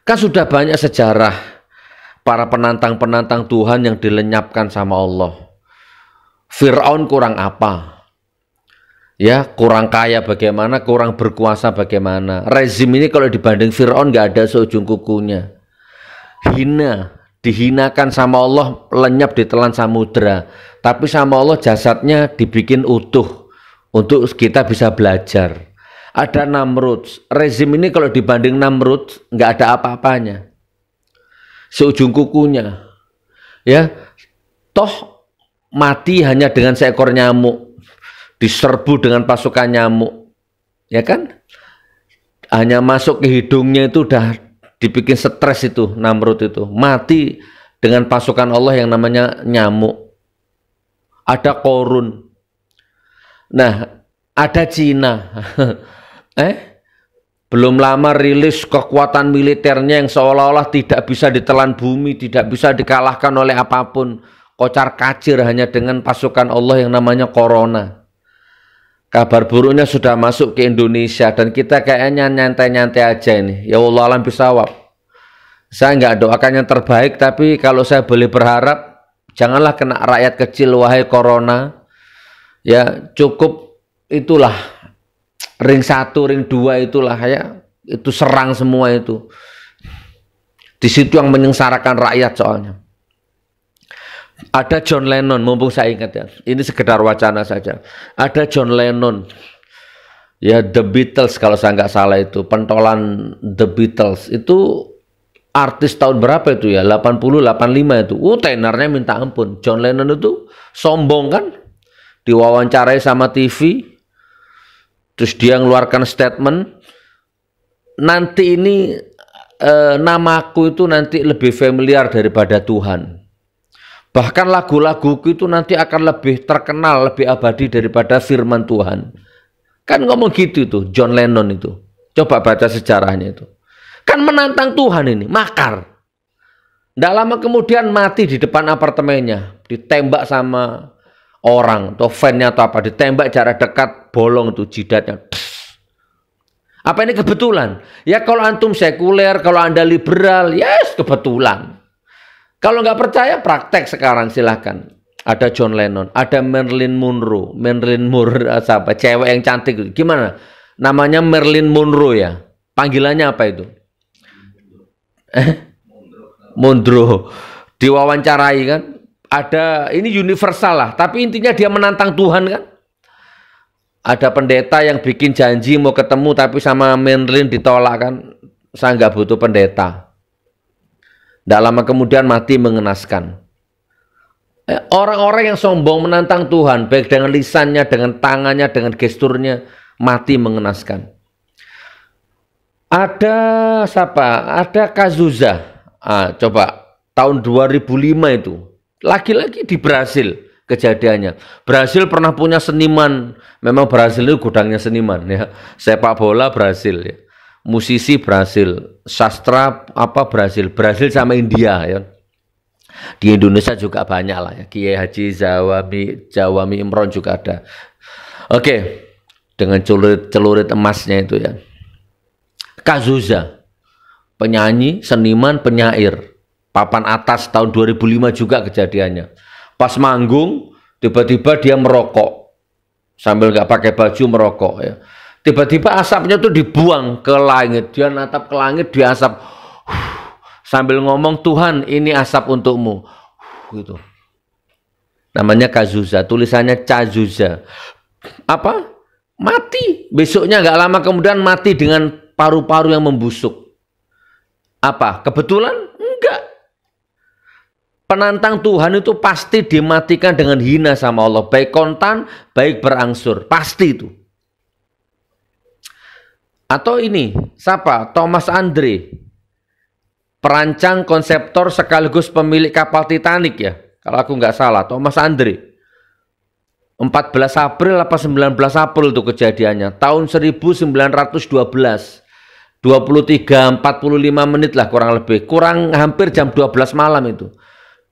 Kan sudah banyak sejarah para penantang-penantang Tuhan yang dilenyapkan sama Allah. Fir'aun kurang apa? Ya, kurang kaya bagaimana, kurang berkuasa bagaimana. Rezim ini kalau dibanding Fir'aun nggak ada seujung kukunya. Hina, dihinakan sama Allah, lenyap di telan samudra. Tapi sama Allah jasadnya dibikin utuh untuk kita bisa belajar. Ada Namrud. Rezim ini kalau dibanding Namrud nggak ada apa-apanya. Seujung kukunya. Ya, toh mati hanya dengan seekor nyamuk, diserbu dengan pasukan nyamuk, ya kan? Hanya masuk ke hidungnya itu udah dibikin stres itu Namrud itu, mati dengan pasukan Allah yang namanya nyamuk. Ada Korun. Nah, ada Cina. Belum lama rilis kekuatan militernya yang seolah-olah tidak bisa ditelan bumi, tidak bisa dikalahkan oleh apapun. Kocar kacir hanya dengan pasukan Allah yang namanya Corona. Kabar buruknya sudah masuk ke Indonesia dan kita kayaknya nyantai-nyantai aja ini. Ya Allah alam bisawab. Saya nggak doakan yang terbaik, tapi kalau saya boleh berharap, janganlah kena rakyat kecil wahai Corona. Ya cukup itulah. Ring 1, ring 2 itulah ya. Itu serang semua itu. Di situ yang menyengsarakan rakyat soalnya. Ada John Lennon, mumpung saya ingat ya, ini sekedar wacana saja. Ada John Lennon, ya The Beatles kalau saya nggak salah itu, pentolan The Beatles itu artis tahun berapa itu ya, 80, 85 itu, tenornya minta ampun. John Lennon itu sombong kan, diwawancarai sama TV, terus dia ngeluarkan statement, nanti ini namaku itu nanti lebih familiar daripada Tuhan. Bahkan lagu-laguku itu nanti akan lebih terkenal, lebih abadi daripada firman Tuhan. Kan ngomong gitu itu, John Lennon itu. Coba baca sejarahnya itu. Kan menantang Tuhan ini, makar. Nggak lama kemudian mati di depan apartemennya. Ditembak sama orang, atau fan-nya atau apa. Ditembak jarak dekat, bolong itu jidatnya. Apa ini kebetulan? Ya kalau antum sekuler, kalau anda liberal, yes kebetulan. Kalau nggak percaya praktek sekarang silahkan. Ada John Lennon, ada Marilyn Monroe, apa cewek yang cantik. Gimana? Namanya Marilyn Monroe ya. Panggilannya apa itu? Monroe. Diwawancarai kan? Ada ini universal lah. Tapi intinya dia menantang Tuhan kan? Ada pendeta yang bikin janji mau ketemu tapi sama Marilyn ditolak kan? Saya nggak butuh pendeta. Tidak lama kemudian mati mengenaskan. Orang-orang yang sombong menantang Tuhan, baik dengan lisannya, dengan tangannya, dengan gesturnya, mati mengenaskan. Ada siapa? Ada Cazuza. Coba tahun 2005 itu, lagi-lagi di Brasil kejadiannya. Brasil pernah punya seniman, memang Brasil itu gudangnya seniman ya. Sepak bola Brasil ya. Musisi Brasil, sastra apa Brasil sama India ya. Di Indonesia juga banyak lah ya. Kiai Haji Jawami Imron juga ada. Oke, dengan celurit emasnya itu ya. Cazuza, penyanyi, seniman, penyair. Papan atas tahun 2005 juga kejadiannya. Pas manggung, tiba-tiba dia merokok. Sambil nggak pakai baju merokok ya. Tiba-tiba asapnya tuh dibuang ke langit. Dia natap ke langit, dia asap. Sambil ngomong, Tuhan ini asap untukmu. Gitu. Namanya Cazuza, tulisannya Cazuza. Apa? Mati. Besoknya nggak lama kemudian mati dengan paru-paru yang membusuk. Apa? Kebetulan? Enggak. Penantang Tuhan itu pasti dimatikan dengan hina sama Allah. Baik kontan, baik berangsur. Pasti itu. Atau ini, siapa? Thomas Andre, perancang, konseptor, sekaligus pemilik kapal Titanic ya. Kalau aku nggak salah, Thomas Andre. 14 April apa 19 April itu kejadiannya. Tahun 1912. 23.45 menit lah kurang lebih. Kurang hampir jam 12 malam itu.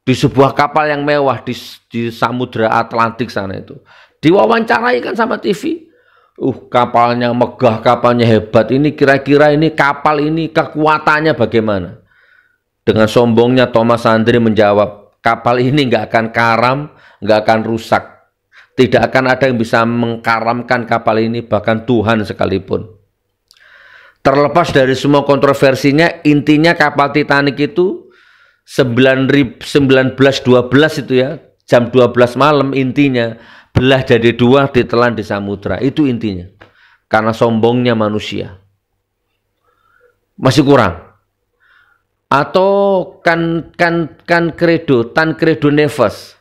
Di sebuah kapal yang mewah di Samudra Atlantik sana itu. Diwawancarai kan sama TV. Kapalnya megah, kapalnya hebat. Ini kira-kira ini kapal ini kekuatannya bagaimana? Dengan sombongnya Thomas Andri menjawab, kapal ini nggak akan karam, nggak akan rusak. Tidak akan ada yang bisa mengkaramkan kapal ini, bahkan Tuhan sekalipun. Terlepas dari semua kontroversinya, intinya kapal Titanic itu 1912 itu ya, jam 12 malam intinya belah jadi dua, ditelan di samudra. Itu intinya. Karena sombongnya manusia. Masih kurang. Atau Tancredo Neves,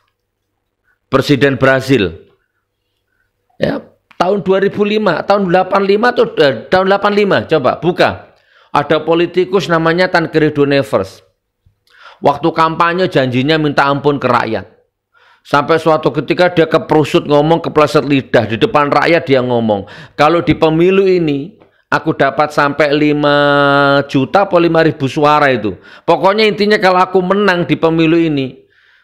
Presiden Brasil. Ya, tahun 2005, tahun 85 atau tahun 85, coba buka. Ada politikus namanya Tancredo Neves. Waktu kampanye janjinya minta ampun ke rakyat. Sampai suatu ketika dia keprusut ngomong, kepleset lidah di depan rakyat, dia ngomong, kalau di pemilu ini aku dapat sampai 5 juta atau 5.000 suara itu. Pokoknya intinya kalau aku menang di pemilu ini,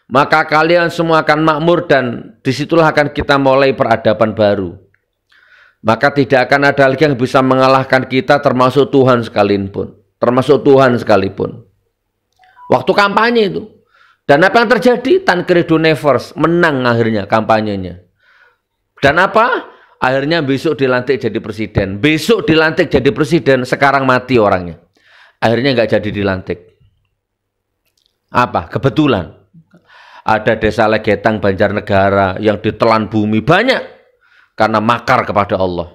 maka kalian semua akan makmur dan disitulah akan kita mulai peradaban baru. Maka tidak akan ada lagi yang bisa mengalahkan kita, termasuk Tuhan sekalipun. Termasuk Tuhan sekalipun. Waktu kampanye itu. Dan apa yang terjadi? Tancredo Neves menang akhirnya kampanyenya. Dan apa? Akhirnya besok dilantik jadi presiden. Besok dilantik jadi presiden, sekarang mati orangnya. Akhirnya nggak jadi dilantik. Apa? Kebetulan. Ada desa Legetang, Banjarnegara yang ditelan bumi banyak. Karena makar kepada Allah.